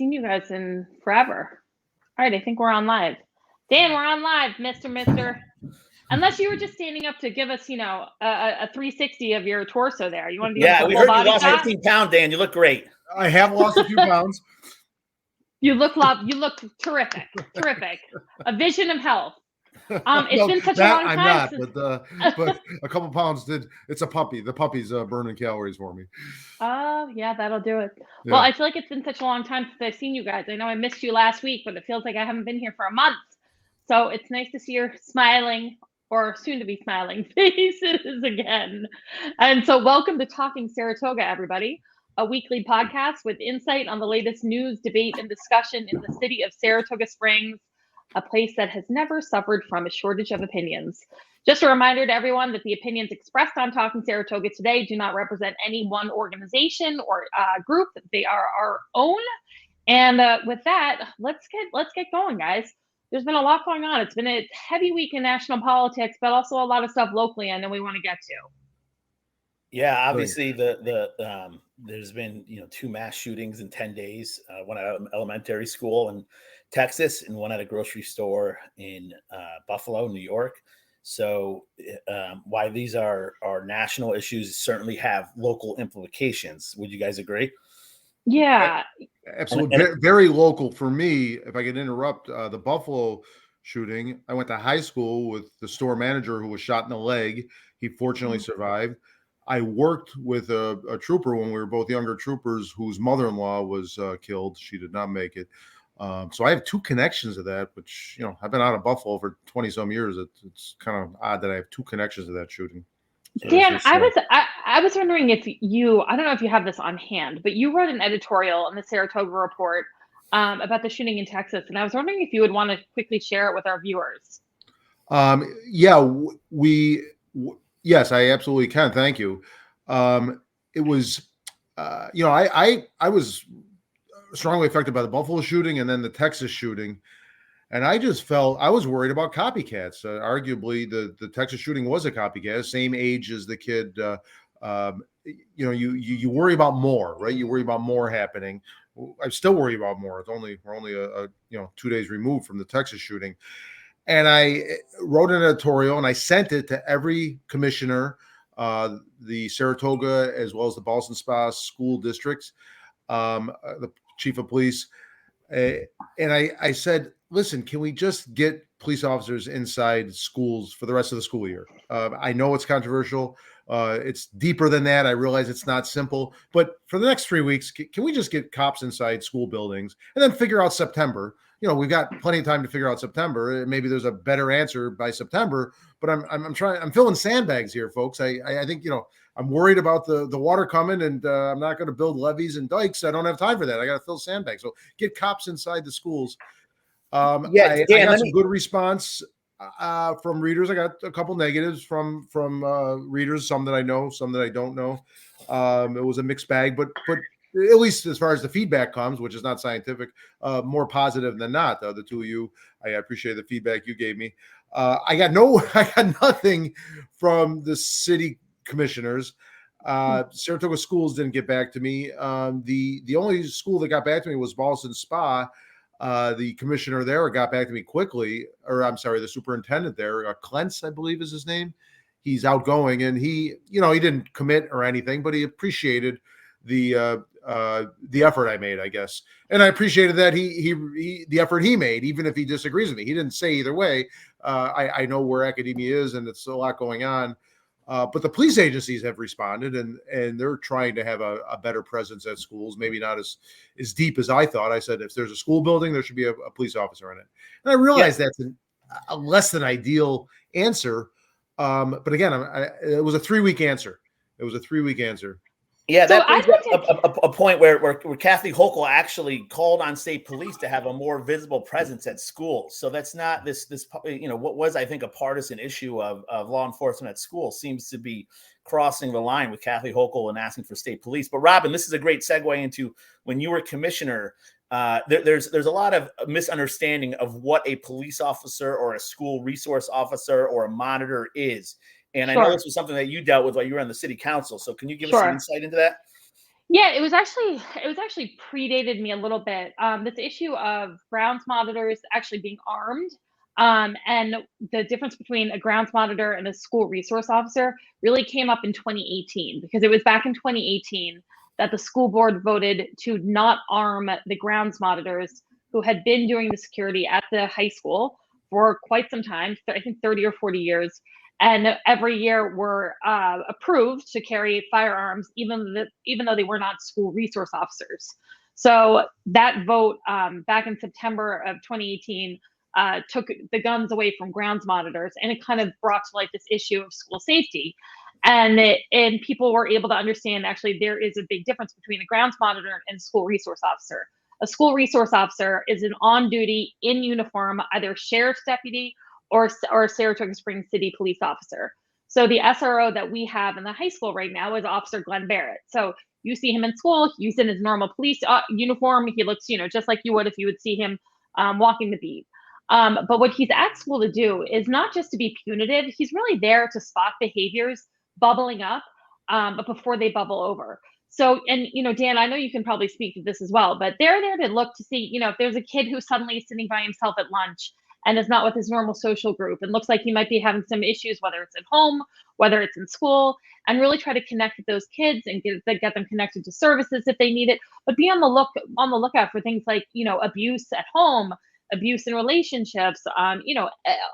seen you guys in forever. All right, I think we're on live. Dan, we're on live, Mister. Unless you were just standing up to give us, a 360 of your torso there. You want to do we heard you lost 15 pounds, Dan. You look great. I have lost a few pounds. You look terrific. A vision of health. It's been such a long time. I'm not, but a couple pounds did. It's a puppy. The puppy's burning calories for me. Oh, yeah, that'll do it. Yeah. Well, I feel like it's been such a long time since I've seen you guys. I know I missed you last week, but it feels like I haven't been here for a month. So it's nice to see your smiling or soon to be smiling faces again. And so welcome to Talking Saratoga, everybody, a weekly podcast with insight on the latest news, debate, and discussion in the city of Saratoga Springs, a place that has never suffered from a shortage of opinions. Just a reminder to everyone that the opinions expressed on Talking Saratoga today do not represent any one organization or group. They are our own. And with that, let's get going, guys. There's been a lot going on. It's been a heavy week in national politics, but also a lot of stuff locally, I know we want to get to. Yeah, obviously there's been 2 mass shootings in 10 days. One at an elementary school in Texas and one at a grocery store in Buffalo, New York. So why these are national issues certainly have local implications. Would you guys agree? Yeah, absolutely. Very local for me. If I could interrupt, the Buffalo shooting, I went to high school with the store manager who was shot in the leg. He fortunately survived. I worked with a trooper when we were both younger troopers whose mother-in-law was killed. She did not make it. So I have 2 connections to that, which, I've been out of Buffalo for 20 some years. It's kind of odd that I have 2 connections to that shooting. So Dan, I was wondering if I don't know if you have this on hand, but you wrote an editorial in the Saratoga Report about the shooting in Texas. And I was wondering if you would want to quickly share it with our viewers. Yes, I absolutely can. Thank you. It was, I was strongly affected by the Buffalo shooting and then the Texas shooting. And I just felt I was worried about copycats. Arguably, the Texas shooting was a copycat, same age as the kid. You worry about more, right? You worry about more happening. I still worry about more. We're only 2 days removed from the Texas shooting. And I wrote an editorial and I sent it to every commissioner, the Saratoga as well as the Ballston Spa school districts, the chief of police. And I said, listen, can we just get police officers inside schools for the rest of the school year? I know it's controversial. It's deeper than that. I realize it's not simple. But for the next 3 weeks, can we just get cops inside school buildings and then figure out September? We've got plenty of time to figure out September. Maybe there's a better answer by September. But I'm filling sandbags here, folks. I think, I'm worried about the water coming, and I'm not going to build levees and dikes. I don't have time for that. I got to fill sandbags. So get cops inside the schools. I got some good response from readers. I got a couple negatives from readers, some that I know, some that I don't know. It was a mixed bag, but at least as far as the feedback comes, which is not scientific, more positive than not. The 2 of you, I appreciate the feedback you gave me. I got nothing from the city commissioners. Saratoga schools didn't get back to me. The only school that got back to me was Ballston Spa. The commissioner there got back to me quickly, or I'm sorry, the superintendent there, Clentz, I believe is his name. He's outgoing, and he didn't commit or anything, but he appreciated the effort I made, I guess. And I appreciated that the effort he made, even if he disagrees with me. He didn't say either way. I know where academia is, and it's a lot going on. But the police agencies have responded, and they're trying to have a better presence at schools, maybe not as deep as I thought. I said, if there's a school building, there should be a police officer in it. And I realize that's a less than ideal answer. But again, it was a 3-week answer. Yeah, that brings up a point where Kathy Hochul actually called on state police to have a more visible presence at schools. So that's not this what was, I think, a partisan issue of law enforcement at school seems to be crossing the line with Kathy Hochul and asking for state police. But Robin, this is a great segue into when you were commissioner. There's a lot of misunderstanding of what a police officer or a school resource officer or a monitor is. And I know this was something that you dealt with while you were on the city council. So can you give us some insight into that? Yeah, it was actually predated me a little bit. This issue of grounds monitors actually being armed, and the difference between a grounds monitor and a school resource officer really came up in 2018, because it was back in 2018 that the school board voted to not arm the grounds monitors who had been doing the security at the high school for quite some time, I think 30 or 40 years, and every year were approved to carry firearms, even though they were not school resource officers. So that vote back in September of 2018 took the guns away from grounds monitors, and it kind of brought to light this issue of school safety. And people were able to understand, actually there is a big difference between a grounds monitor and a school resource officer. A school resource officer is an on-duty, in uniform, either sheriff's deputy or Saratoga Springs City police officer. So the SRO that we have in the high school right now is Officer Glenn Barrett. So you see him in school, he's in his normal police uniform. He looks, just like you would if you would see him walking the beat. But what he's at school to do is not just to be punitive. He's really there to spot behaviors bubbling up, but before they bubble over. So, and Dan, I know you can probably speak to this as well, but they're there to look to see, if there's a kid who's suddenly sitting by himself at lunch and is not with his normal social group and looks like he might be having some issues, whether it's at home, whether it's in school, and really try to connect with those kids and get them connected to services if they need it, but be on the lookout for things like, abuse at home, abuse in relationships, a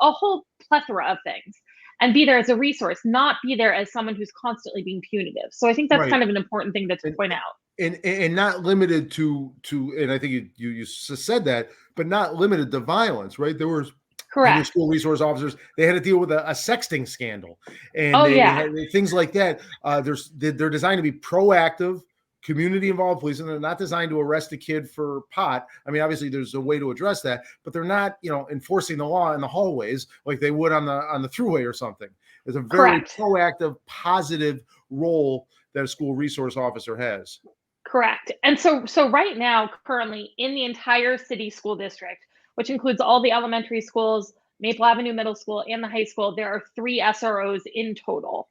whole plethora of things, and be there as a resource, not be there as someone who's constantly being punitive. So I think that's kind of an important thing to point out. And not limited to, and I think you said that, but not limited to violence, right? There was correct school resource officers. They had to deal with a sexting scandal, and they had things like that. They're designed to be proactive, community involved police, and they're not designed to arrest a kid for pot. I mean, obviously there's a way to address that, but they're not, enforcing the law in the hallways like they would on the throughway or something. It's a very proactive, positive role that a school resource officer has. Correct. And so right now, currently in the entire city school district, which includes all the elementary schools, Maple Avenue Middle School, and the high school, there are 3 SROs in total.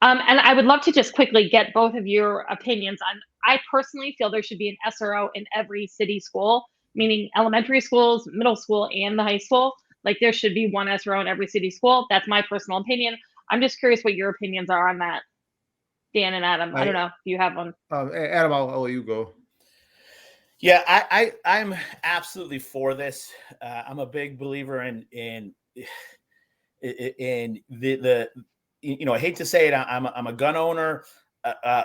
And I would love to just quickly get both of your opinions on, I personally feel there should be an SRO in every city school, meaning elementary schools, middle school, and the high school. Like there should be one SRO in every city school. That's my personal opinion. I'm just curious what your opinions are on that. Dan and Adam, I don't know if you have one. Adam, I'll let you go. Yeah, I'm absolutely for this. I'm a big believer in the I hate to say it, I'm a gun owner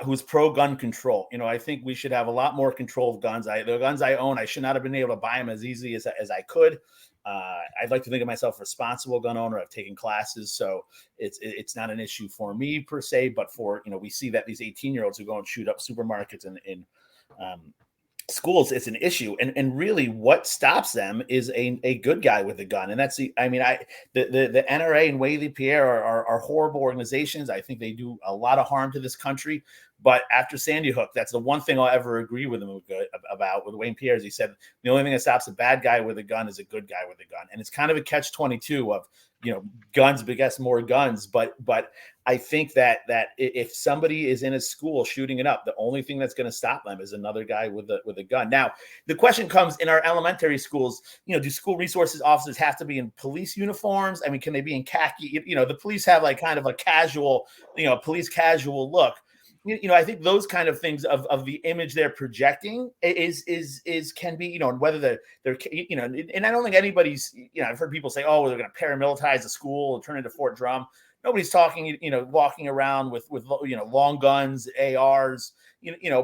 who's pro gun control. I think we should have a lot more control of guns. The guns I own, I should not have been able to buy them as easily as I could. I'd like to think of myself a responsible gun owner. I've taken classes, so it's not an issue for me per se, but for, we see that these 18-year-olds who go and shoot up supermarkets and in schools, it's an issue. And really what stops them is a good guy with a gun. And that's the NRA and Whaley Pierre are horrible organizations. I think they do a lot of harm to this country. But after Sandy Hook, that's the one thing I'll ever agree with him about with Wayne Pierre. Is he said the only thing that stops a bad guy with a gun is a good guy with a gun. And it's kind of a catch-22 of, guns beget more guns. But I think that if somebody is in a school shooting it up, the only thing that's going to stop them is another guy with a gun. Now, the question comes in our elementary schools, do school resources officers have to be in police uniforms? I mean, can they be in khaki? The police have like kind of a casual, police casual look. I think those kind of things of the image they're projecting is can be, whether they're, and I don't think anybody's, I've heard people say, oh, they're going to paramilitarize the school and turn into Fort Drum. Nobody's talking, walking around with long guns, ARs,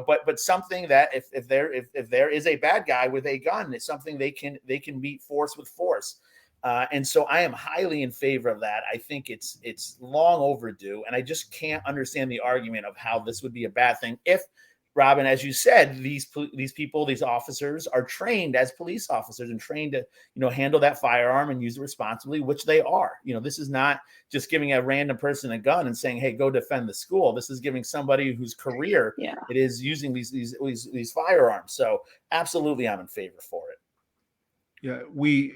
but something that if there is a bad guy with a gun, it's something they can meet force with force. And so I am highly in favor of that. I think it's long overdue, and I just can't understand the argument of how this would be a bad thing if, Robin, as you said, these people, these officers are trained as police officers and trained to, handle that firearm and use it responsibly, which they are. This is not just giving a random person a gun and saying, hey, go defend the school. This is giving somebody whose career it is using these firearms. So absolutely, I'm in favor for it. Yeah, we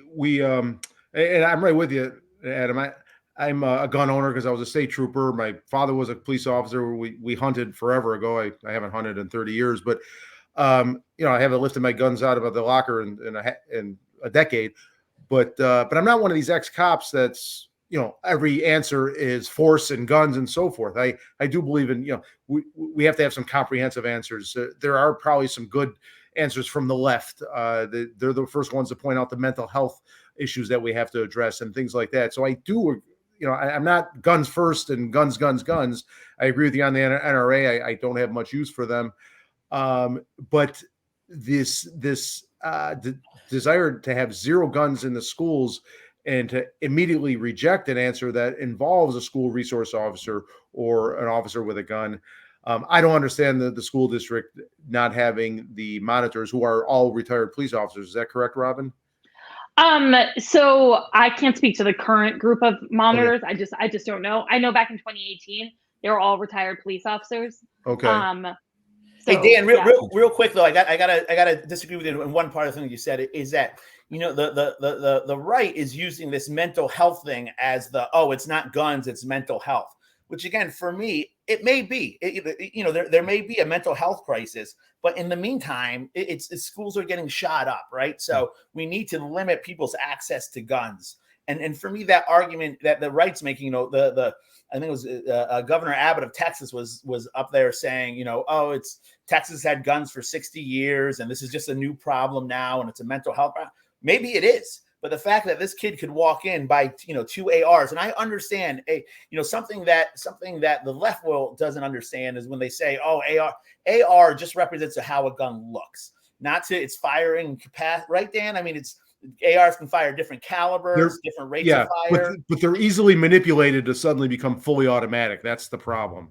and I'm right with you, Adam. I'm a gun owner because I was a state trooper. My father was a police officer. We hunted forever ago. I haven't hunted in 30 years, but I haven't lifted my guns out of the locker in a decade. But I'm not one of these ex-cops that's, every answer is force and guns and so forth. I do believe in, we have to have some comprehensive answers. There are probably some good answers from the left. They're the first ones to point out the mental health issues that we have to address and things like that. So I do, I'm not guns first and guns. I agree with you on the NRA. I don't have much use for them. But this desire to have zero guns in the schools and to immediately reject an answer that involves a school resource officer or an officer with a gun. I don't understand the school district not having the monitors who are all retired police officers. Is that correct, Robin? So I can't speak to the current group of monitors. Okay. I just don't know. I know back in 2018, they were all retired police officers. Okay. Hey Dan, real quick though, I gotta disagree with you in one part of the thing you said is that the right is using this mental health thing as it's not guns, it's mental health, which again for me it may be there may be a mental health crisis, but in the meantime it's schools are getting shot up, right? So we need to limit people's access to guns. And for me, that argument that the right's making, I think it was Governor Abbott of Texas was up there saying, it's Texas had guns for 60 years and this is just a new problem now and it's a mental health problem. Maybe it is, but the fact that this kid could walk in by 2 ARs, and I understand something that the left doesn't understand is when they say, AR just represents how a gun looks, not to its firing capacity, right, Dan? I mean, ARs can fire different calibers, different rates of fire. But they're easily manipulated to suddenly become fully automatic. That's the problem.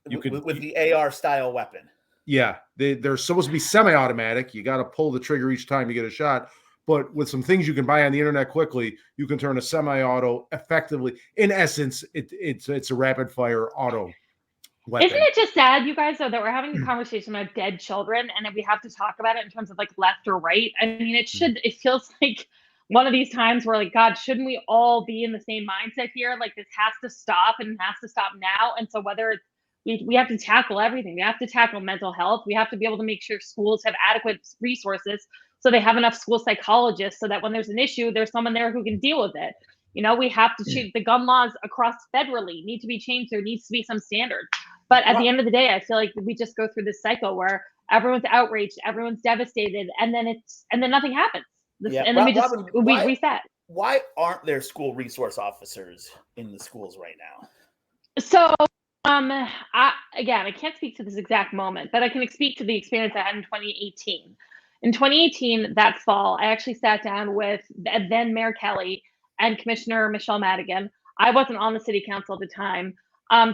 With the AR style weapon. Yeah, they're supposed to be semi-automatic. You got to pull the trigger each time you get a shot. But with some things you can buy on the internet quickly, you can turn a semi-auto effectively. In essence, it's a rapid-fire auto weapon. Isn't it just sad, you guys, though, that we're having a conversation about dead children and that we have to talk about it in terms of like left or right? I mean, it feels like one of these times where like, God, shouldn't we all be in the same mindset here? Like this has to stop and it has to stop now. And so whether it's, we have to tackle everything. We have to tackle mental health. We have to be able to make sure schools have adequate resources so they have enough school psychologists so that when there's an issue, there's someone there who can deal with it. We have to change the gun laws across federally need to be changed. There needs to be some standard. But at the end of the day, I feel like we just go through this cycle where everyone's outraged, everyone's devastated, and then nothing happens. And then we reset. Why aren't there school resource officers in the schools right now? So I can't speak to this exact moment, but I can speak to the experience I had in 2018. In 2018, that fall, I actually sat down with then Mayor Kelly and Commissioner Michelle Madigan. I wasn't on the city council at the time.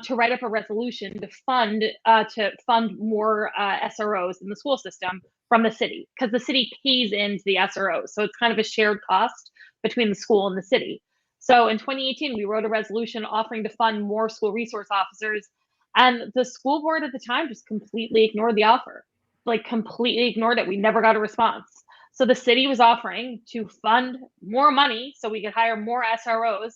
To write up a resolution to fund more SROs in the school system from the city, because the city pays into the SROs, so it's kind of a shared cost between the school and the city. So in 2018, we wrote a resolution offering to fund more school resource officers, and the school board at the time just completely ignored the offer, like completely ignored it. We never got a response. So the city was offering to fund more money so we could hire more SROs.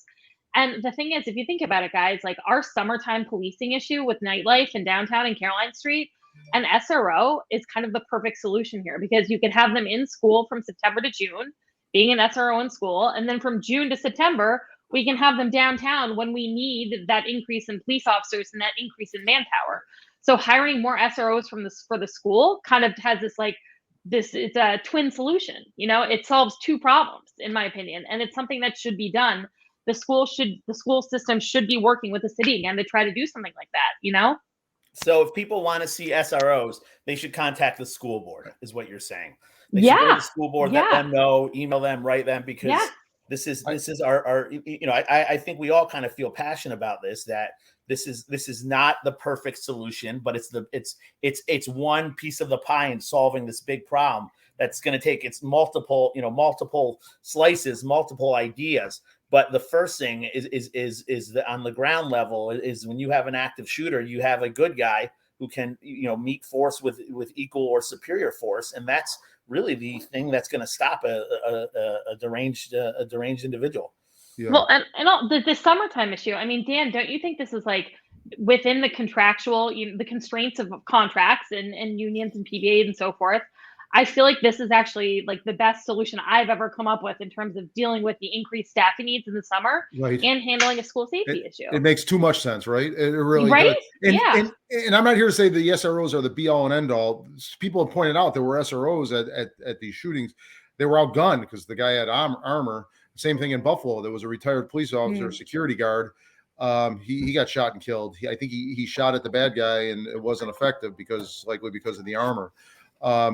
And the thing is, if you think about it, guys, like our summertime policing issue with nightlife in downtown and Caroline Street, an SRO is kind of the perfect solution here because you can have them in school from September to June, being an SRO in school. And then from June to September, we can have them downtown when we need that increase in police officers and that increase in manpower. So hiring more SROs for the school kind of has it's a twin solution. It solves two problems, in my opinion. And it's something that should be done. The school system should be working with the city again to try to do something like that, So if people want to see SROs, they should contact the school board, is what you're saying. They should go to the school board, let them know, email them, write them, because this is our I think we all kind of feel passionate about this, that this is not the perfect solution, but it's one piece of the pie in solving this big problem that's going to take its multiple slices, multiple ideas. But the first thing is on the ground level is when you have an active shooter, you have a good guy who can meet force with equal or superior force, and that's really the thing that's going to stop a deranged individual. Yeah. Well, and all the summertime issue. I mean, Dan, don't you think this is like within the contractual, the constraints of contracts and unions and PBAs and so forth? I feel like this is actually like the best solution I've ever come up with in terms of dealing with the increased staffing needs in the summer Right. and handling a school safety issue. It makes too much sense, right? It really Right? does. And, Yeah. and I'm not here to say the SROs are the be all and end all. People have pointed out there were SROs at these shootings. They were outgunned because the guy had armor. Same thing in Buffalo. There was a retired police officer, security guard. He got shot and killed. I think he shot at the bad guy and it wasn't effective likely because of the armor.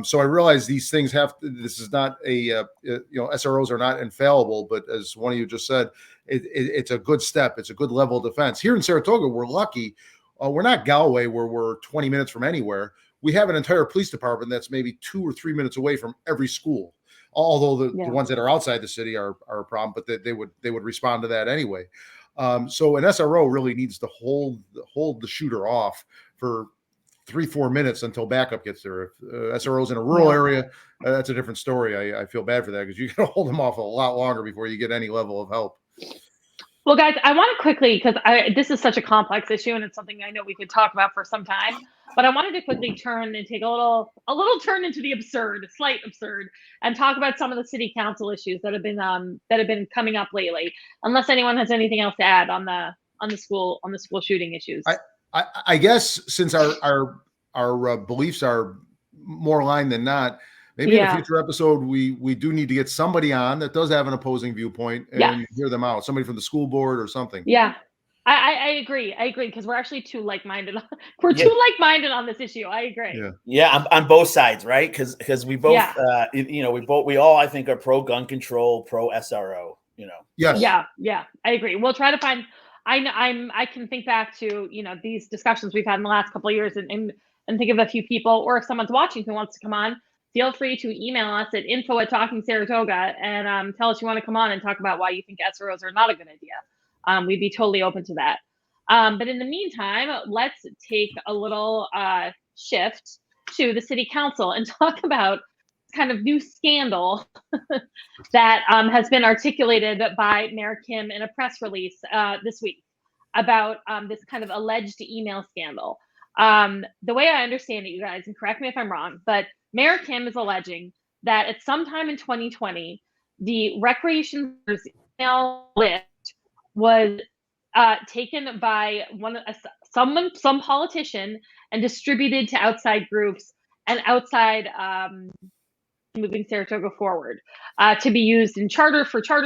So I realize these things this is not SROs are not infallible, but as one of you just said, it's a good step. It's a good level of defense. Here in Saratoga, we're lucky. We're not Galway where we're 20 minutes from anywhere. We have an entire police department that's maybe 2 or 3 minutes away from every school. Although the ones that are outside the city are a problem, but they would respond to that anyway. So an SRO really needs to hold the shooter off for 3-4 minutes until backup gets there. If SRO's in a rural area, that's a different story. I feel bad for that because you got to hold them off a lot longer before you get any level of help. Well, guys, I want to quickly, because this is such a complex issue and it's something I know we could talk about for some time, but I wanted to quickly turn and take a little turn into the slight absurd, and talk about some of the city council issues that have been coming up lately. Unless anyone has anything else to add on the school shooting issues. I guess since our beliefs are more aligned than not, maybe in a future episode we do need to get somebody on that does have an opposing viewpoint and hear them out. Somebody from the school board or something. Yeah, I agree because we're actually too like-minded. We're too like-minded on this issue. I agree. Yeah, on both sides, right? Because we both, we all I think are pro gun control, pro SRO. Yes. Yeah, I agree. We'll try to find. I can think back to these discussions we've had in the last couple of years and think of a few people, or if someone's watching who wants to come on, feel free to email us at info@talkingsaratoga and tell us you want to come on and talk about why you think SROs are not a good idea. We'd be totally open to that. But in the meantime, let's take a little shift to the city council and talk about kind of new scandal that has been articulated by Mayor Kim in a press release this week about this kind of alleged email scandal. The way I understand it, you guys, and correct me if I'm wrong, but Mayor Kim is alleging that at some time in 2020, the recreation email list was taken by some politician and distributed to outside groups and outside moving Saratoga forward to be used in charter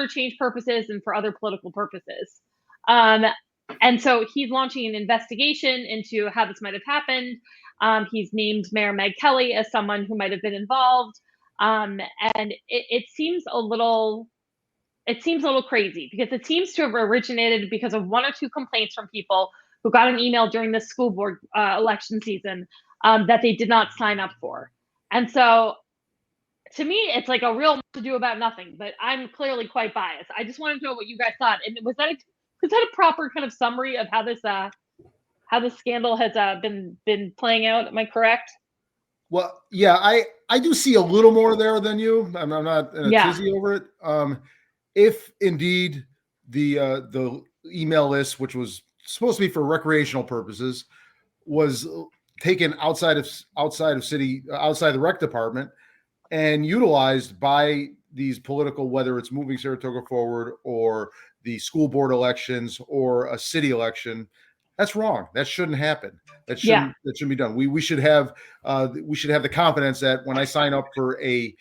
change purposes and for other political purposes. And so he's launching an investigation into how this might have happened. He's named Mayor Meg Kelly as someone who might have been involved. And it seems a little crazy because it seems to have originated because of 1 or 2 complaints from people who got an email during the school board election season that they did not sign up for. And so to me, it's like a real to do about nothing, but I'm clearly quite biased. I just wanted to know what you guys thought. And was that a proper kind of summary of how this scandal has been playing out? Am I correct? Well, yeah, I do see a little more there than you. I'm not in a tizzy over it. If indeed the email list, which was supposed to be for recreational purposes, was taken outside of the rec department and utilized by these political, whether it's moving Saratoga forward or the school board elections or a city election, that's wrong. That shouldn't happen. That shouldn't be done. We should have the confidence that when I sign up for an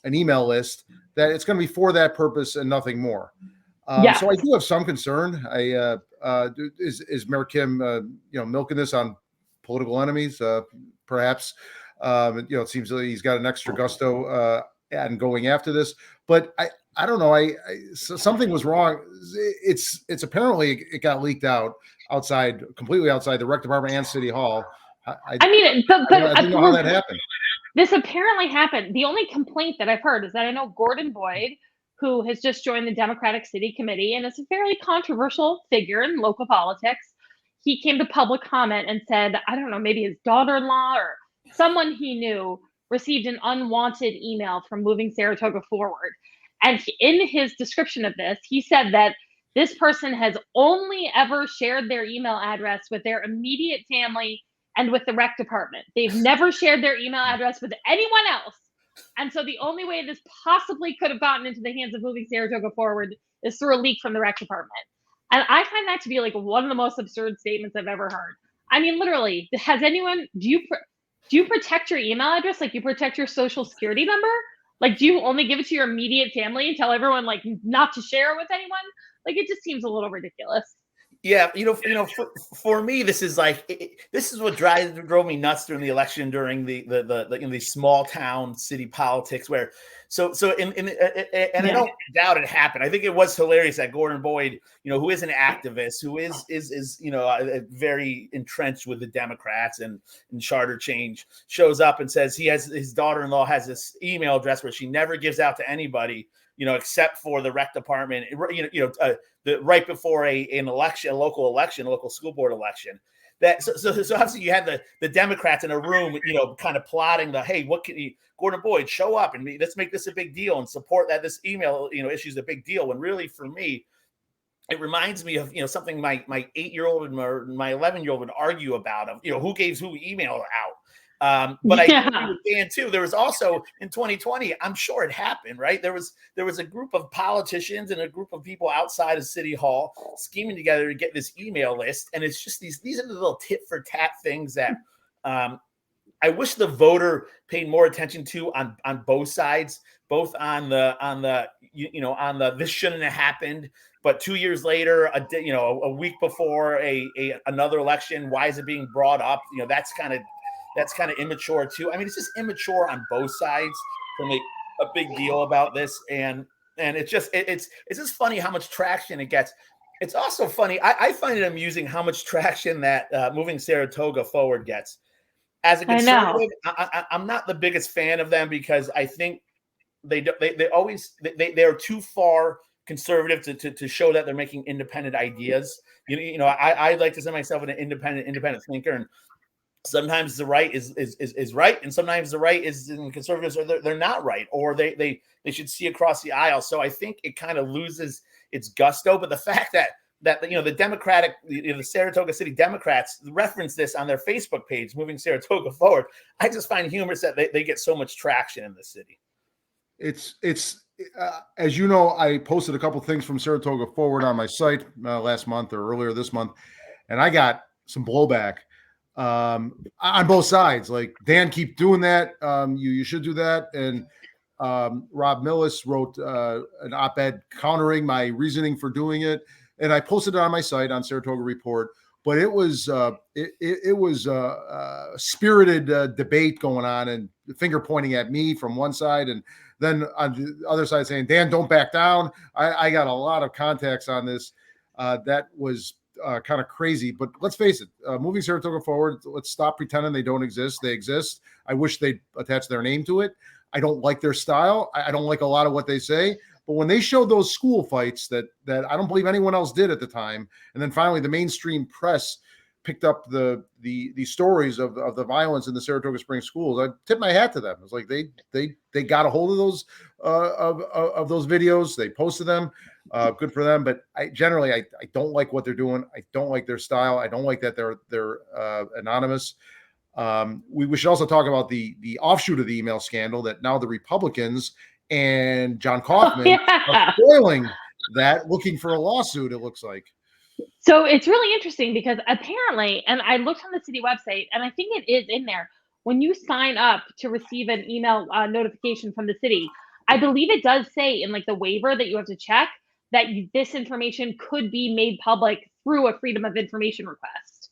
email list, that it's going to be for that purpose and nothing more. So I do have some concern. Is Mayor Kim milking this on political enemies? Perhaps. It seems like he's got an extra gusto and going after this, but I don't know. Something was wrong. It's apparently it got leaked out completely outside the rec department and city hall. I didn't know how that happened. This apparently happened. The only complaint that I've heard is that I know Gordon Boyd, who has just joined the Democratic City Committee and is a fairly controversial figure in local politics. He came to public comment and said, I don't know, maybe his daughter-in-law or someone he knew received an unwanted email from moving Saratoga forward. And in his description of this, he said that this person has only ever shared their email address with their immediate family and with the rec department. They've never shared their email address with anyone else. And so the only way this possibly could have gotten into the hands of Moving Saratoga Forward is through a leak from the rec department. And I find that to be like one of the most absurd statements I've ever heard. I mean, literally, has anyone, do you protect your email address like you protect your social security number? Like, do you only give it to your immediate family and tell everyone like not to share it with anyone? Like, it just seems a little ridiculous. Yeah, for me, this is like this is what drove me nuts during the election, during the small town city politics, where and I don't doubt it happened. I think it was hilarious that Gordon Boyd, who is an activist, who is very entrenched with the Democrats and charter change, shows up and says his daughter-in-law has this email address where she never gives out to anybody, except for the rec department, right before a local school board election. So obviously you had the Democrats in a room, kind of plotting hey, what can Gordon Boyd show up and let's make this a big deal and support that this email, issue is a big deal. When really for me, it reminds me of, something my 8-year-old and my 11-year-old would argue about who gave who email out. But I agree with Dan too. There was also in 2020, I'm sure it happened, right? There was a group of politicians and a group of people outside of City Hall scheming together to get this email list. And it's just these are the little tit for tat things that I wish the voter paid more attention to on both sides, both on the this shouldn't have happened. But 2 years later, a week before another election, why is it being brought up? That's kind of immature too. I mean, it's just immature on both sides to make a big deal about this, and it's just funny how much traction it gets. It's also funny. I find it amusing how much traction that Moving Saratoga Forward gets. As a conservative, I'm not the biggest fan of them because I think they're too far conservative to show that they're making independent ideas. I like to say myself an independent thinker, and sometimes the right is right, and sometimes the right is in conservatives, or they're not right, or they should see across the aisle. So I think it kind of loses its gusto. But the fact that the Democratic, the Saratoga City Democrats reference this on their Facebook page, Moving Saratoga Forward, I just find humorous that they get so much traction in the city. It's as you know, I posted a couple things from Saratoga Forward on my site last month or earlier this month, and I got some blowback on both sides. Like, Dan, keep doing that. You should do that. And Rob Millis wrote an op-ed countering my reasoning for doing it, and I posted it on my site on Saratoga Report. But it was spirited debate going on, and finger pointing at me from one side, and then on the other side saying, Dan, don't back down. I got a lot of context on this. That was kind of crazy, but let's face it, Moving Saratoga Forward, let's stop pretending they don't exist. They exist. I wish they'd attach their name to it. I don't like their style. I don't like a lot of what they say, but when they showed those school fights that I don't believe anyone else did at the time, and then finally the mainstream press picked up the stories of the violence in the Saratoga Springs schools, I tipped my hat to them. It's like they got a hold of those of those videos. They posted them. Good for them. But I don't like what they're doing. I don't like their style. I don't like that they're anonymous. We should also talk about the offshoot of the email scandal, that now the Republicans and John Kaufman are spoiling that, looking for a lawsuit, it looks like. So it's really interesting because apparently, and I looked on the city website, and I think it is in there, when you sign up to receive an email notification from the city, I believe it does say in like the waiver that you have to check that this information could be made public through a Freedom of Information request.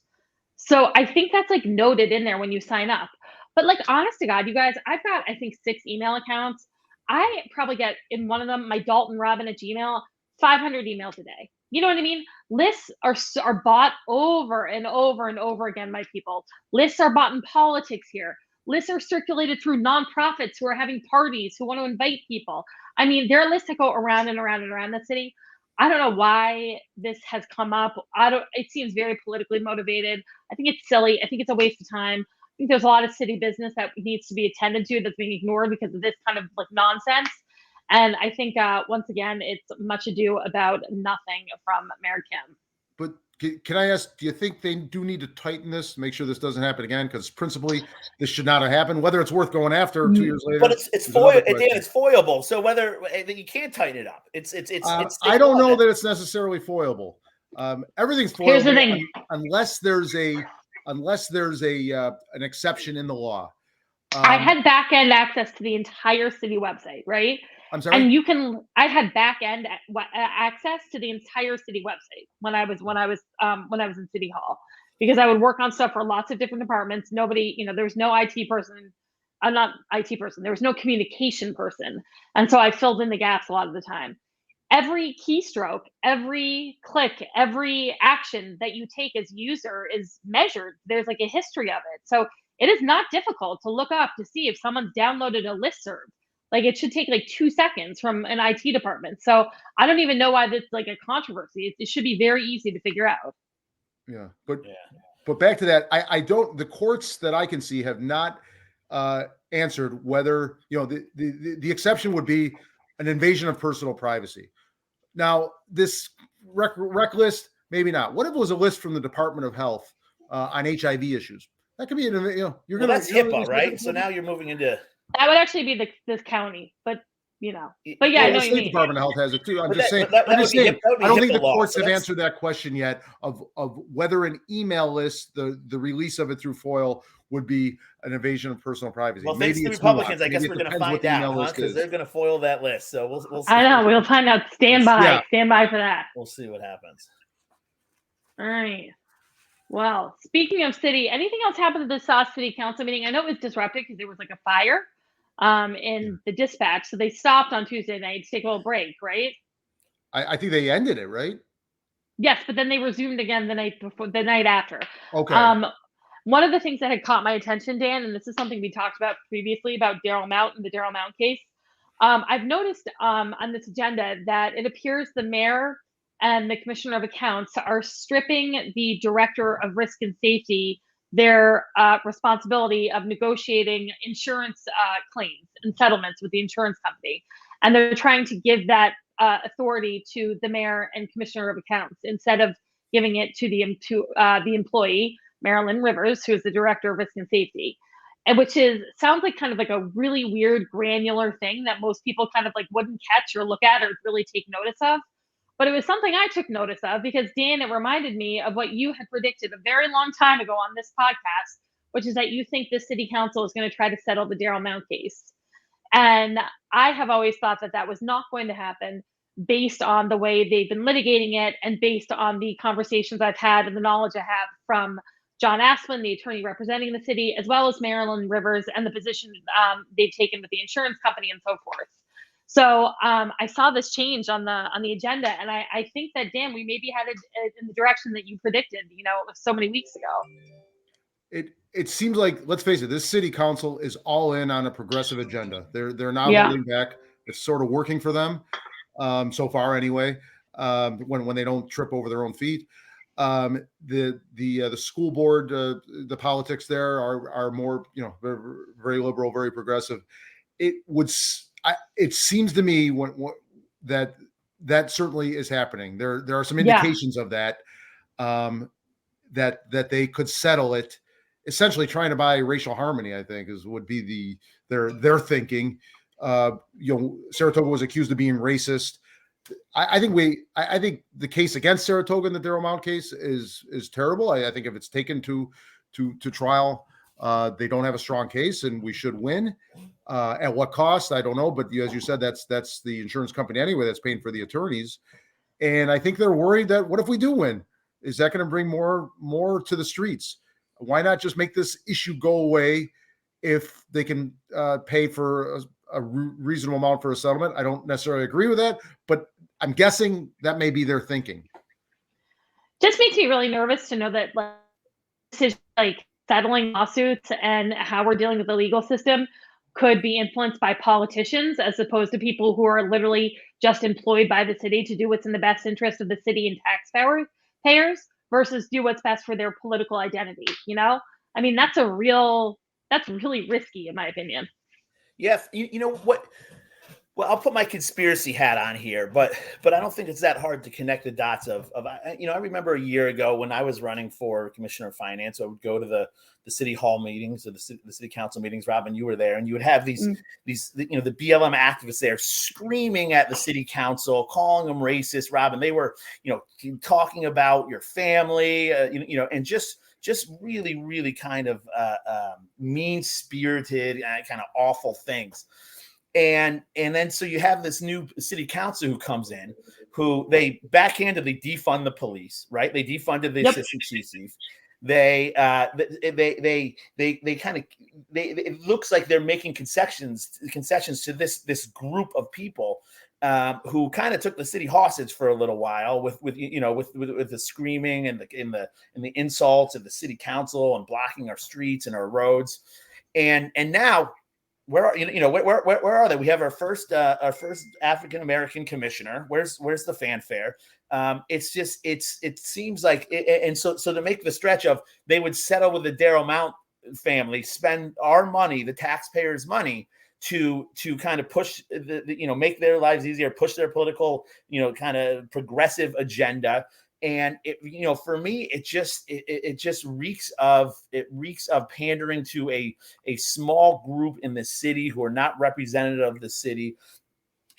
So I think that's like noted in there when you sign up. But like, honest to God, you guys, I've got, I think, 6 email accounts. I probably get in one of them, my Dalton Robin at Gmail, 500 emails a day. You know what I mean? Lists are bought over and over and over again by people. Lists are bought in politics here. Lists are circulated through nonprofits who are having parties, who want to invite people. I mean, there are lists that go around and around and around the city. I don't know why this has come up. It seems very politically motivated. I think it's silly. I think it's a waste of time. I think there's a lot of city business that needs to be attended to that's being ignored because of this kind of like nonsense. And I think once again, it's much ado about nothing from Mayor Kim. But can I ask, do you think they do need to tighten this, make sure this doesn't happen again? Because principally, this should not have happened. Whether it's worth going after 2 years later, but it's it's foilable. So whether you can't tighten it up, it's I don't know that it's necessarily foilable. Everything's foilable. Here's the thing. Unless there's an exception in the law. I had back end access to the entire city website, right? I'm sorry. And I had back end access to the entire city website when I was in City Hall, because I would work on stuff for lots of different departments. Nobody, there was no IT person. I'm not IT person. There was no communication person, and so I filled in the gaps a lot of the time. Every keystroke, every click, every action that you take as user is measured. There's like a history of it. So it is not difficult to look up to see if someone's downloaded a listserv. Like, it should take like 2 seconds from an IT department. So I don't even know why that's like a controversy. It should be very easy to figure out. Yeah. But back to that, I don't, the courts that I can see have not answered whether, the exception would be an invasion of personal privacy. Now, this rec list, maybe not. What if it was a list from the Department of Health on HIV issues? That could be, that's HIPAA, right? So now you're moving into. That would actually be this county, but yeah, I know what you mean. Department of Health has it too. I'm just saying. I don't think the courts have answered that question yet of whether an email list, the release of it through FOIL, would be an invasion of personal privacy. Well, maybe the Republicans, I guess we're going to find out, because they're going to foil that list. So we'll see. I know, we'll find out. Stand by for that. We'll see what happens. All right. Well, speaking of city, anything else happened at the city council meeting? I know it was disrupted because there was like a fire in the dispatch. So they stopped on Tuesday night to take a little break, right? I think they ended it, right? Yes, but then they resumed again the night after. Okay. One of the things that had caught my attention, Dan, and this is something we talked about previously about Daryl Mount and the Daryl Mount case. I've noticed on this agenda that it appears the mayor and the commissioner of accounts are stripping the director of risk and safety their responsibility of negotiating insurance claims and settlements with the insurance company. And they're trying to give that authority to the mayor and commissioner of accounts instead of giving it to the employee, Marilyn Rivers, who is the director of risk and safety. And which sounds like kind of like a really weird granular thing that most people kind of like wouldn't catch or look at or really take notice of. But it was something I took notice of because, Dan, it reminded me of what you had predicted a very long time ago on this podcast, which is that you think the city council is going to try to settle the Daryl Mount case. And I have always thought that that was not going to happen based on the way they've been litigating it and based on the conversations I've had and the knowledge I have from John Asplin, the attorney representing the city, as well as Marilyn Rivers and the position they've taken with the insurance company and so forth. So I saw this change on the agenda, and I think that, Dan, we may be headed in the direction that you predicted, so many weeks ago. It seems like, let's face it, this city council is all in on a progressive agenda. They're not holding back. It's sort of working for them so far, anyway. When they don't trip over their own feet, the school board, the politics there are more, very liberal, very progressive. It seems to me that certainly is happening. There are some indications of that, that they could settle it, essentially trying to buy racial harmony, I think would be their thinking. Saratoga was accused of being racist. I think the case against Saratoga in the Daryl Mount case is terrible. I think if it's taken to trial, they don't have a strong case, and we should win. At what cost, I don't know. But as you said, that's the insurance company anyway that's paying for the attorneys. And I think they're worried that what if we do win? Is that going to bring more to the streets? Why not just make this issue go away if they can pay for a reasonable amount for a settlement? I don't necessarily agree with that, but I'm guessing that may be their thinking. Just makes me really nervous to know that decisions like settling lawsuits and how we're dealing with the legal system could be influenced by politicians as opposed to people who are literally just employed by the city to do what's in the best interest of the city and taxpayers versus do what's best for their political identity. I mean, that's really risky in my opinion. Yes. You know what? Well, I'll put my conspiracy hat on here, but I don't think it's that hard to connect the dots of I remember a year ago when I was running for commissioner of finance, I would go to the city hall meetings or the city council meetings. Robin, you were there, and you would have these the BLM activists there screaming at the city council, calling them racist. Robin, they were talking about your family, and just really, really kind of mean spirited, kind of awful things. And then so you have this new city council who comes in, who they backhandedly defund the police, right? They defunded the assistant chief. They it looks like they're making concessions to this group of people who kind of took the city hostage for a little while with the screaming and the insults of the city council and blocking our streets and our roads, and now. Where are they? We have our first African American commissioner. Where's the fanfare? It seems like and so to make the stretch of they would settle with the Darrell Mount family, spend our money, the taxpayers' money, to kind of push make their lives easier, push their political kind of progressive agenda. And for me, it just reeks of pandering to a small group in the city who are not representative of the city,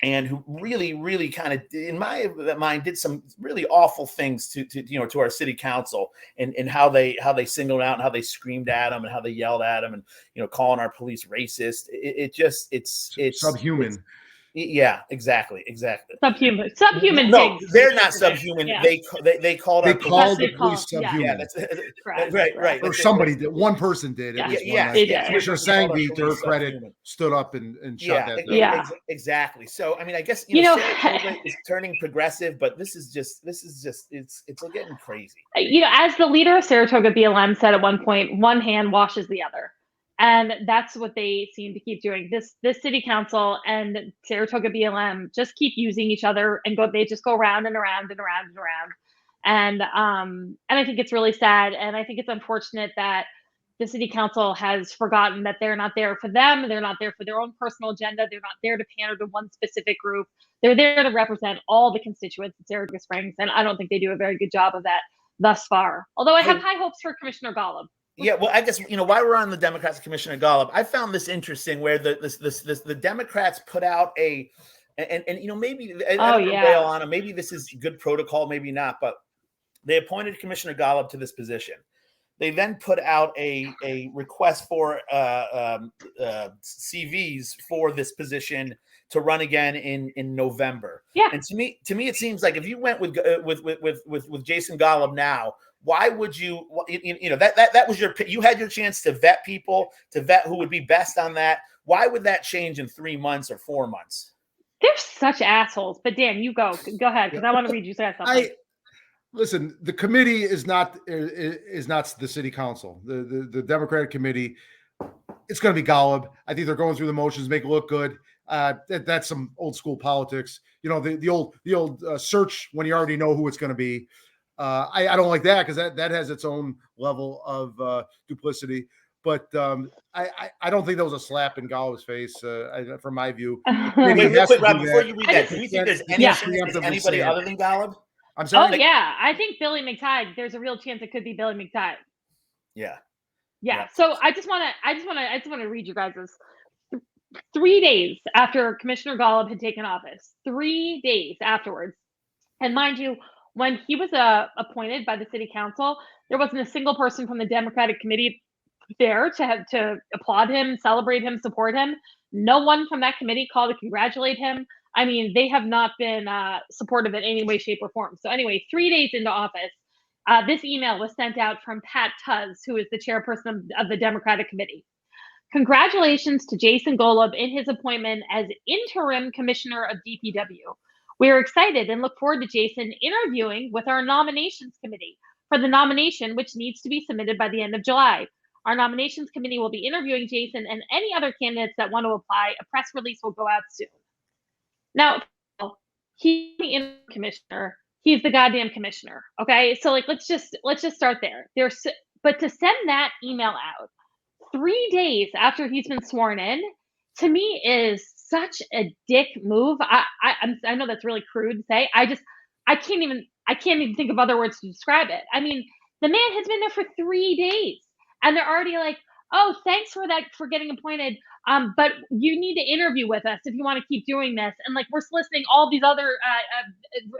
and who really, really kind of, in my mind, did some really awful things to our city council, and how they singled out and how they screamed at them and how they yelled at them and calling our police racist. It's subhuman. Yeah, exactly. Subhuman. No, pigs. they're not subhuman. Yeah. They called the police subhuman. Yeah, that's right. Or somebody did. One person did. Commissioner Sangvi, to her credit, stood up and shot that down. Yeah, exactly. So I mean, I guess Saratoga is turning progressive, but this is just it's getting crazy. As the leader of Saratoga BLM said at one point, one hand washes the other. And that's what they seem to keep doing. This city council and Saratoga BLM just keep using each other and they just go around and around and around and around. And I think it's really sad. And I think it's unfortunate that the city council has forgotten that they're not there for them. They're not there for their own personal agenda. They're not there to pander to one specific group. They're there to represent all the constituents in Saratoga Springs. And I don't think they do a very good job of that thus far. Although I have high hopes for Commissioner Golub. Yeah, well, I guess while we're on the Democrats, Commissioner Golub, I found this interesting where the Democrats put out maybe I don't bail on them. Maybe this is good protocol, maybe not, but they appointed Commissioner Golub to this position. They then put out a request for CVs for this position to run again in November. Yeah, and to me, it seems like if you went with Jason Golub now. Why would you? That was you had your chance to vet people, to vet who would be best on that. Why would that change in 3 months or 4 months? They're such assholes. But Dan, you go ahead, because I want to read you something. Listen, the committee is not the city council. The Democratic committee, it's going to be Golub. I think they're going through the motions, make it look good. That's some old school politics. The old search when you already know who it's going to be. I don't like that because that has its own level of duplicity. But I don't think that was a slap in Golub's face, from my view. Wait, real quick, Rob, before you read that, do you think there's anybody other than Golub? I'm sorry. Oh, yeah. I think Billy McTighe, there's a real chance it could be Billy McTighe. Yeah. So I just want to read you guys this. 3 days after Commissioner Golub had taken office, 3 days afterwards, and mind you, when he was appointed by the city council, there wasn't a single person from the Democratic committee there to applaud him, celebrate him, support him. No one from that committee called to congratulate him. I mean, they have not been supportive in any way, shape, or form. So anyway, 3 days into office, this email was sent out from Pat Tuz, who is the chairperson of the Democratic committee. Congratulations to Jason Golub in his appointment as interim commissioner of DPW. We are excited and look forward to Jason interviewing with our nominations committee for the nomination, which needs to be submitted by the end of July. Our nominations committee will be interviewing Jason and any other candidates that want to apply. A press release will go out soon. Now, he's the interim commissioner. He's the goddamn commissioner. Okay, so let's just start there. But to send that email out 3 days after he's been sworn in, to me is such a dick move. I know that's really crude to say. I can't even think of other words to describe it. I mean, the man has been there for 3 days, and they're already like, "Oh, thanks for getting appointed. But you need to interview with us if you want to keep doing this." And like, we're soliciting all these other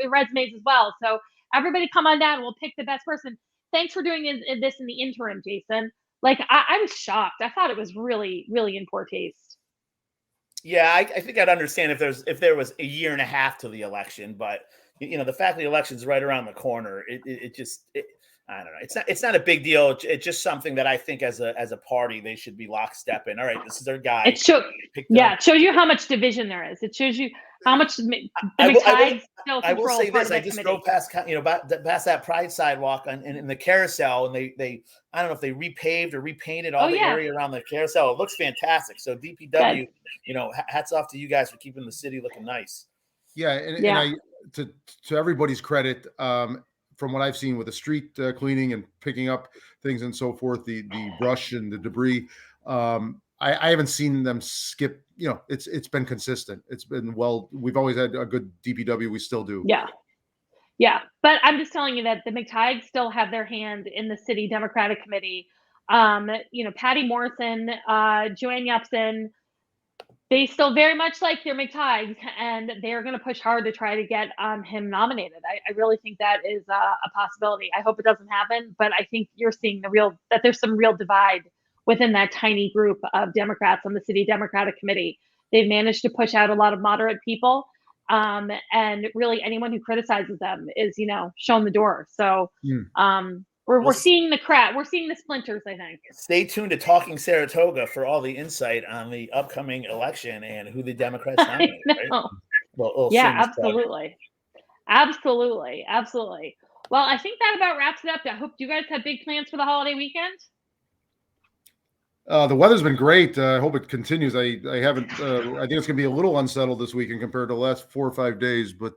resumes as well. So everybody come on down. We'll pick the best person. Thanks for doing this in the interim, Jason. Like, I was shocked. I thought it was really, really in poor taste. Yeah, I think I'd understand if there was a year and a half to the election, but the fact that the election's right around the corner, it just I don't know. It's not a big deal. It's just something that I think as a party they should be lockstep in. All right, this is their guy. It shows you how much division there is. It shows you how much the McTides still control. I will say this: I just drove past past that Pride sidewalk in the carousel, and they I don't know if they repaved or repainted all the area around the carousel. It looks fantastic. So DPW, hats off to you guys for keeping the city looking nice. Yeah, and I to everybody's credit, from what I've seen with the street cleaning and picking up things and so forth, the brush and the debris, I haven't seen them skip. It's been consistent. It's been we've always had a good DPW. We still do. Yeah. But I'm just telling you that the McTides still have their hand in the city Democratic Committee. Patty Morrison, Joanne Yepsen, they still very much like their McTides, and they're going to push hard to try to get him nominated. I really think that is a possibility. I hope it doesn't happen, but I think you're seeing that there's some real divide within that tiny group of Democrats on the city Democratic Committee. They've managed to push out a lot of moderate people, and really anyone who criticizes them is, shown the door. So we're seeing the crack. We're seeing the splinters, I think. Stay tuned to Talking Saratoga for all the insight on the upcoming election and who the Democrats nominate. Right? Well, absolutely. Well, I think that about wraps it up. I hope you guys have big plans for the holiday weekend. The weather's been great. I hope it continues. I haven't. I think it's going to be a little unsettled this weekend compared to the last 4 or 5 days. But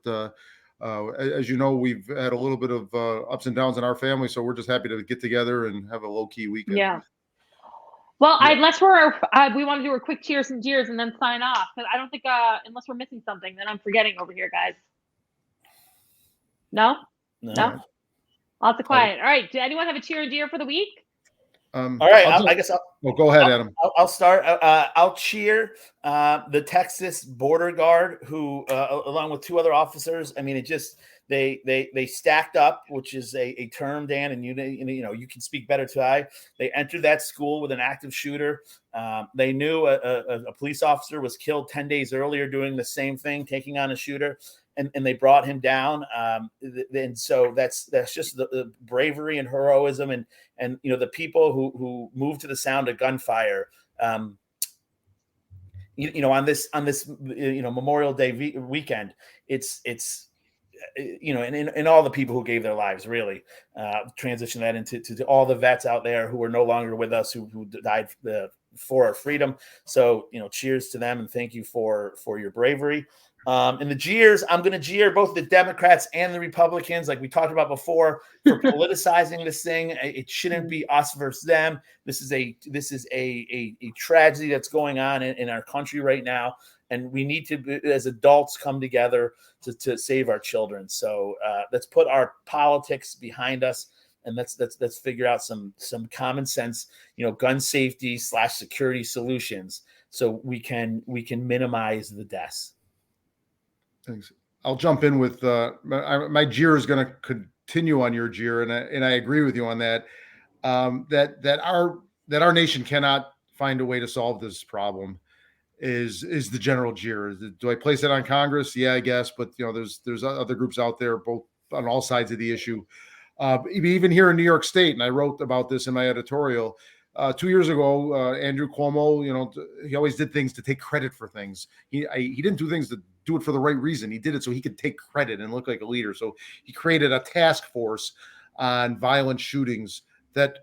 as you know, we've had a little bit of ups and downs in our family, so we're just happy to get together and have a low key weekend. Yeah. Well, unless we want to do a quick cheers and jeers and then sign off, because I don't think unless we're missing something, then I'm forgetting over here, guys. No. Lots of quiet. All right. Did anyone have a cheer and jeer for the week? All right. I guess I'll go ahead, Adam. I'll start. I'll cheer the Texas border guard who, along with 2 other officers. I mean, they stacked up, which is a term, Dan, and you can speak better to I. They entered that school with an active shooter. They knew a police officer was killed 10 days earlier doing the same thing, taking on a shooter. And they brought him down. And so that's just the bravery and heroism and the people who moved to the sound of gunfire. On this Memorial Day weekend, it's and all the people who gave their lives, really transition that into all the vets out there who are no longer with us, who died for our freedom. So cheers to them and thank you for your bravery. And the jeers, I'm going to jeer both the Democrats and the Republicans, like we talked about before, for politicizing this thing. It shouldn't be us versus them. This is a tragedy that's going on in our country right now, and we need to, as adults, come together to save our children. So let's put our politics behind us, and let's figure out some common sense, gun safety / security solutions, so we can minimize the deaths. Thanks. I'll jump in with my jeer is going to continue on your jeer, and I agree with you on that. That our nation cannot find a way to solve this problem is the general jeer. Do I place it on Congress? Yeah, I guess, but there's other groups out there, both on all sides of the issue. Even here in New York State, and I wrote about this in my editorial. 2 years ago, Andrew Cuomo, he always did things to take credit for things. He didn't do things to do it for the right reason. He did it so he could take credit and look like a leader. So he created a task force on violent shootings that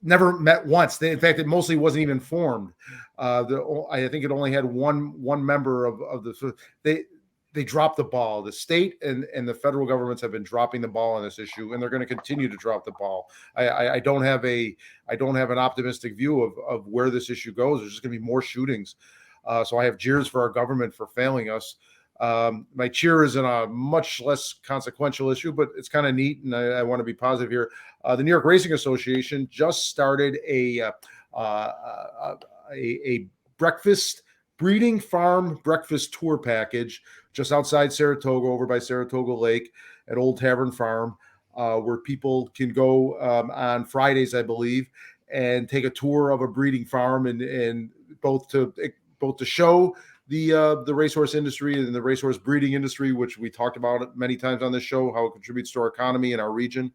never met once. In fact, it mostly wasn't even formed. I think it only had one member of the. They dropped the ball. The state and the federal governments have been dropping the ball on this issue, and they're going to continue to drop the ball. I don't have an optimistic view of where this issue goes. There's just going to be more shootings. So I have jeers for our government for failing us. My cheer is in a much less consequential issue, but it's kind of neat, and I want to be positive here. The New York Racing Association just started a breeding farm breakfast tour package just outside Saratoga, over by Saratoga Lake at Old Tavern Farm, where people can go on Fridays, I believe, and take a tour of a breeding farm, and both to show the racehorse industry and the racehorse breeding industry, which we talked about many times on this show, how it contributes to our economy and our region,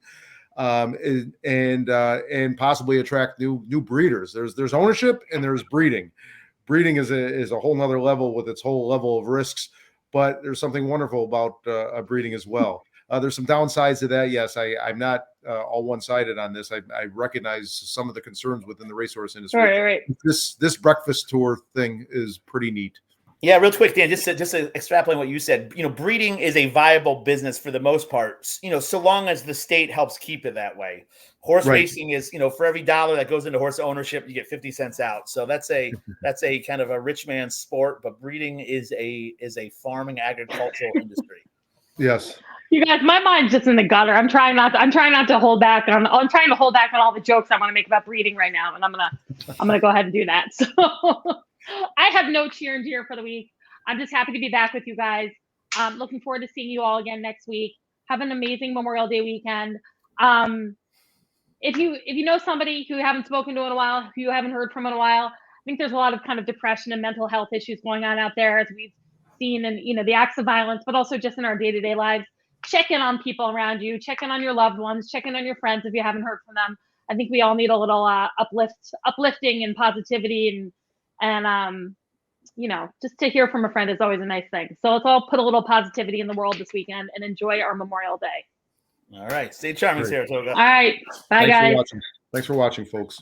and possibly attract new breeders. There's ownership and there's breeding. Breeding is a whole nother level with its whole level of risks, but there's something wonderful about breeding as well. There's some downsides to that. Yes, I'm not all one-sided on this. I recognize some of the concerns within the racehorse industry. Right. This breakfast tour thing is pretty neat. Yeah, real quick, Dan, just to extrapolate what you said, breeding is a viable business for the most part, so long as the state helps keep it that way. Horse racing is, for every dollar that goes into horse ownership, you get 50 cents out. So that's a kind of a rich man's sport, but breeding is a farming agricultural industry. Yes. You guys, my mind's just in the gutter. I'm trying not to hold back on all the jokes I want to make about breeding right now, and I'm gonna go ahead and do that. So I have no cheer and jeer for the week. I'm just happy to be back with you guys. Looking forward to seeing you all again next week. Have an amazing Memorial Day weekend. If you know somebody who you haven't spoken to in a while, who you haven't heard from in a while, I think there's a lot of kind of depression and mental health issues going on out there, as we've seen in the acts of violence, but also just in our day-to-day lives. Check in on people around you. Check in on your loved ones. Check in on your friends if you haven't heard from them. I think we all need a little uplifting and positivity, and just to hear from a friend is always a nice thing. So let's all put a little positivity in the world this weekend and enjoy our Memorial Day. All right. Stay charming, Saratoga. All right. Bye, guys. Thanks for watching, folks.